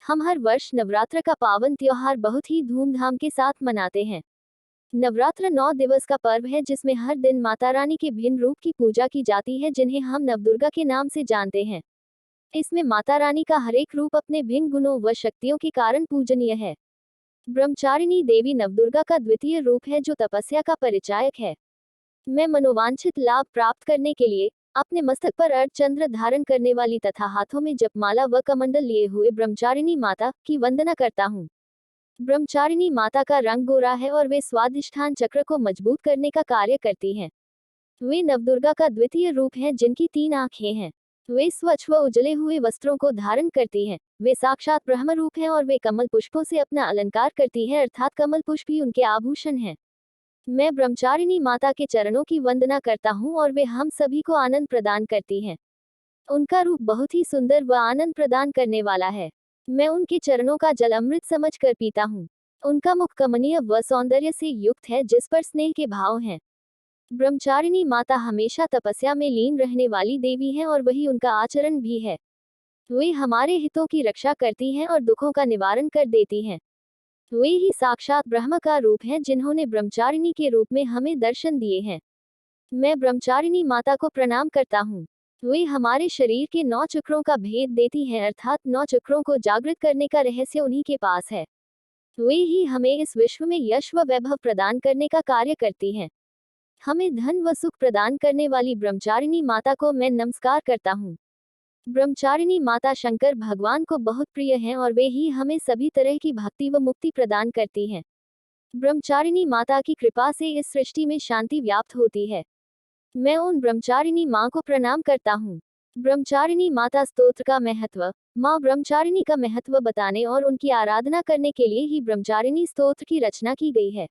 हम हर वर्ष नवरात्र का पावन त्योहार बहुत ही धूमधाम के साथ मनाते हैं। नवरात्र 9 दिवस का पर्व है जिसमें हर दिन माता रानी के भिन्न रूप की पूजा की जाती है जिन्हें हम नवदुर्गा के नाम से जानते हैं। इसमें माता रानी का हर एक रूप अपने भिन्न गुणों व शक्तियों के कारण पूजनीय है। ब्रह्मचारिणी देवी नवदुर्गा का द्वितीय रूप है जो तपस्या का परिचायक है। मैं मनोवांछित लाभ प्राप्त करने के लिए अपने मस्तक पर अर्धचंद्र धारण करने वाली तथा हाथों में जपमाला व कमंडल लिए हुए ब्रह्मचारिणी माता की वंदना करता हूँ। ब्रह्मचारिणी माता का रंग गोरा है और वे स्वादिष्ठान चक्र को मजबूत करने का कार्य करती हैं। वे नवदुर्गा का द्वितीय रूप हैं जिनकी 3 आंखें हैं। वे स्वच्छ व उजले हुए वस्त्रों को धारण करती हैं। वे साक्षात ब्रह्म रूप हैं और वे कमल पुष्पों से अपना अलंकार करती हैं अर्थात कमल पुष्प ही उनके आभूषण हैं। मैं ब्रह्मचारिणी माता के चरणों की वंदना करता हूँ और वे हम सभी को आनंद प्रदान करती हैं। उनका रूप बहुत ही सुंदर व आनंद प्रदान करने वाला है। मैं उनके चरणों का जल अमृत समझ कर पीता हूँ। उनका मुख कमनीय व सौंदर्य से युक्त है जिस पर स्नेह के भाव हैं। ब्रह्मचारिणी माता हमेशा तपस्या में लीन रहने वाली देवी हैं और वही उनका आचरण भी है। वे हमारे हितों की रक्षा करती हैं और दुखों का निवारण कर देती हैं। वे ही साक्षात ब्रह्म का रूप हैं जिन्होंने ब्रह्मचारिणी के रूप में हमें दर्शन दिए हैं। मैं ब्रह्मचारिणी माता को प्रणाम करता हूँ। वे हमारे शरीर के 9 चक्रों का भेद देती हैं अर्थात 9 चक्रों को जागृत करने का रहस्य उन्हीं के पास है। वे ही हमें इस विश्व में यश व वैभव प्रदान करने का कार्य करती हैं। हमें धन व सुख प्रदान करने वाली ब्रह्मचारिणी माता को मैं नमस्कार करता हूँ। ब्रह्मचारिणी माता शंकर भगवान को बहुत प्रिय हैं और वे ही हमें सभी तरह की भक्ति व मुक्ति प्रदान करती हैं। ब्रह्मचारिणी माता की कृपा से इस सृष्टि में शांति व्याप्त होती है। मैं उन ब्रह्मचारिणी माँ को प्रणाम करता हूँ। ब्रह्मचारिणी माता स्तोत्र का महत्व। माँ ब्रह्मचारिणी का महत्व बताने और उनकी आराधना करने के लिए ही ब्रह्मचारिणी स्तोत्र की रचना की गई है।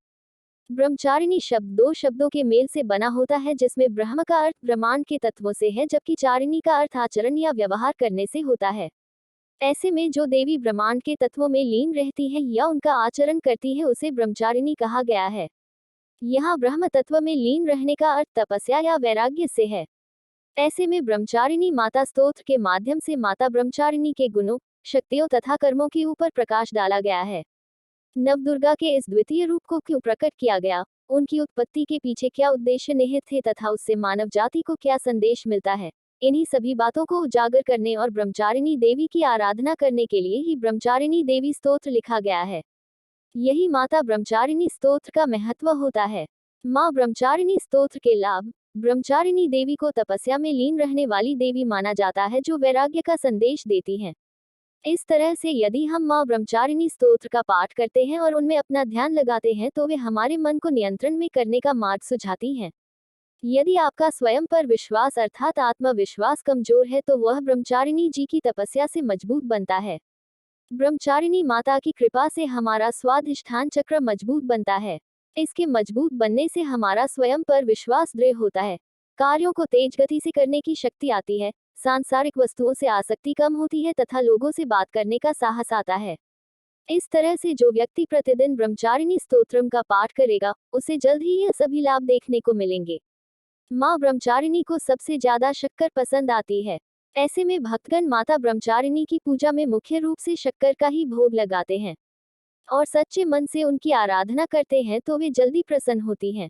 ब्रह्मचारिणी शब्द 2 शब्दों के मेल से बना होता है जिसमें ब्रह्म का अर्थ ब्रह्मांड के तत्वों से है जबकि चारिणी का अर्थ आचरण या व्यवहार करने से होता है। ऐसे में जो देवी ब्रह्मांड के तत्वों में लीन रहती है या उनका आचरण करती है उसे ब्रह्मचारिणी कहा गया है। यहाँ ब्रह्म तत्व में लीन रहने का अर्थ तपस्या या वैराग्य से है। ऐसे में ब्रह्मचारिणी माता स्तोत्र के माध्यम से माता ब्रह्मचारिणी के गुणों, शक्तियों तथा कर्मों के ऊपर प्रकाश डाला गया है। नवदुर्गा के इस द्वितीय रूप को क्यों प्रकट किया गया, उनकी उत्पत्ति के पीछे क्या उद्देश्य निहित थे तथा उससे मानव जाति को क्या संदेश मिलता है, इन्हीं सभी बातों को उजागर करने और ब्रह्मचारिणी देवी की आराधना करने के लिए ही ब्रह्मचारिणी देवी स्तोत्र लिखा गया है। यही माता ब्रह्मचारिणी स्तोत्र का महत्व होता है। माँ ब्रह्मचारिणी स्तोत्र के लाभ। ब्रह्मचारिणी देवी को तपस्या में लीन रहने वाली देवी माना जाता है जो वैराग्य का संदेश देती हैं। इस तरह से यदि हम माँ ब्रह्मचारिणी स्तोत्र का पाठ करते हैं और उनमें अपना ध्यान लगाते हैं तो वे हमारे मन को नियंत्रण में करने का मार्ग सुझाती हैं। यदि आपका स्वयं पर विश्वास अर्थात आत्मविश्वास कमजोर है तो वह ब्रह्मचारिणी जी की तपस्या से मजबूत बनता है। ब्रह्मचारिणी माता की कृपा से हमारा स्वाधिष्ठान चक्र मजबूत बनता है। इसके मजबूत बनने से हमारा स्वयं पर विश्वास दृढ़ होता है। कार्यों को तेज गति से करने की शक्ति आती है। सांसारिक वस्तुओं से आसक्ति कम होती है तथा लोगों से बात करने का साहस आता है। इस तरह से जो व्यक्ति प्रतिदिन ब्रह्मचारिणी स्तोत्रम का पाठ करेगा उसे जल्द ही यह सभी लाभ देखने को मिलेंगे। माँ ब्रह्मचारिणी को सबसे ज्यादा शक्कर पसंद आती है। ऐसे में भक्तगण माता ब्रह्मचारिणी की पूजा में मुख्य रूप से शक्कर का ही भोग लगाते हैं और सच्चे मन से उनकी आराधना करते हैं तो वे जल्दी प्रसन्न होती हैं।